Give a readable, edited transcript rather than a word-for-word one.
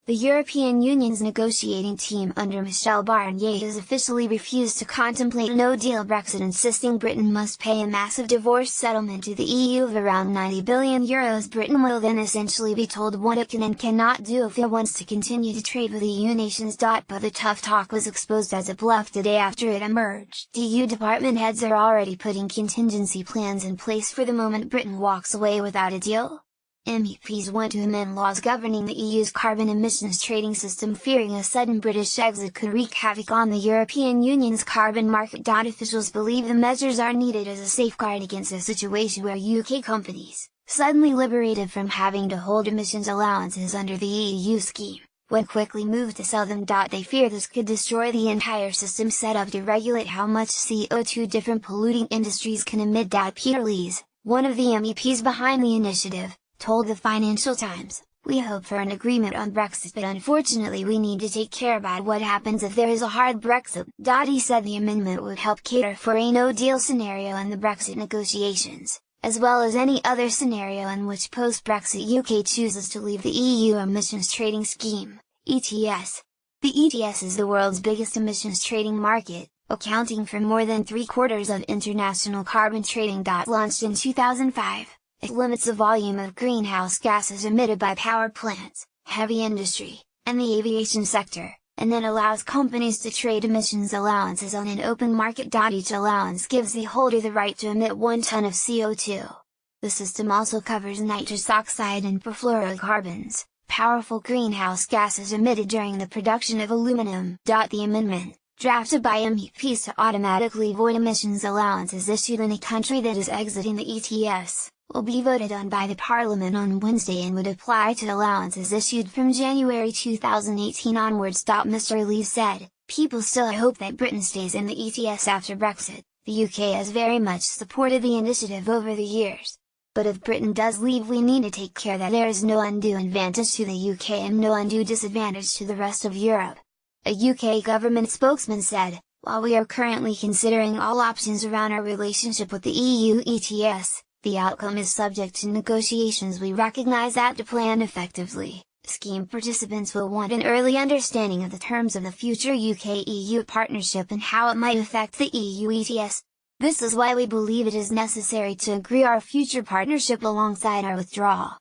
The European Union's negotiating team under Michel Barnier has officially refused to contemplate a no-deal Brexit, insisting Britain must pay a massive divorce settlement to the EU of around €90 billion. Britain will then essentially be told what it can and cannot do if it wants to continue to trade with EU nations. But the tough talk was exposed as a bluff the day after it emerged. EU department heads are already putting contingency plans in place for the moment Britain walks away without a deal. MEPs want to amend laws governing the EU's carbon emissions trading system, fearing a sudden British exit could wreak havoc on the European Union's carbon market. Officials believe the measures are needed as a safeguard against a situation where UK companies, suddenly liberated from having to hold emissions allowances under the EU scheme, would quickly move to sell them. They fear this could destroy the entire system set up to regulate how much CO2 different polluting industries can emit. Peter Lees, one of the MEPs behind the initiative, told the Financial Times, "We hope for an agreement on Brexit, but unfortunately we need to take care about what happens if there is a hard Brexit." He said the amendment would help cater for a no-deal scenario in the Brexit negotiations, as well as any other scenario in which post-Brexit UK chooses to leave the EU emissions trading scheme, ETS. The ETS is the world's biggest emissions trading market, accounting for more than 3/4 of international carbon trading. Launched in 2005. It limits the volume of greenhouse gases emitted by power plants, heavy industry, and the aviation sector, and then allows companies to trade emissions allowances on an open market. Each allowance gives the holder the right to emit 1 ton of CO2. The system also covers nitrous oxide and perfluorocarbons, powerful greenhouse gases emitted during the production of aluminum. The amendment, drafted by MEPs to automatically void emissions allowances issued in a country that is exiting the ETS, will be voted on by the Parliament on Wednesday and would apply to allowances issued from January 2018 onwards. Mr. Lee said, "People still hope that Britain stays in the ETS after Brexit. The UK has very much supported the initiative over the years. But if Britain does leave, we need to take care that there is no undue advantage to the UK and no undue disadvantage to the rest of Europe." A UK government spokesman said, "While we are currently considering all options around our relationship with the EU ETS, the outcome is subject to negotiations. We recognize that to plan effectively, scheme participants will want an early understanding of the terms of the future UK-EU partnership and how it might affect the EU ETS. This is why we believe it is necessary to agree our future partnership alongside our withdrawal."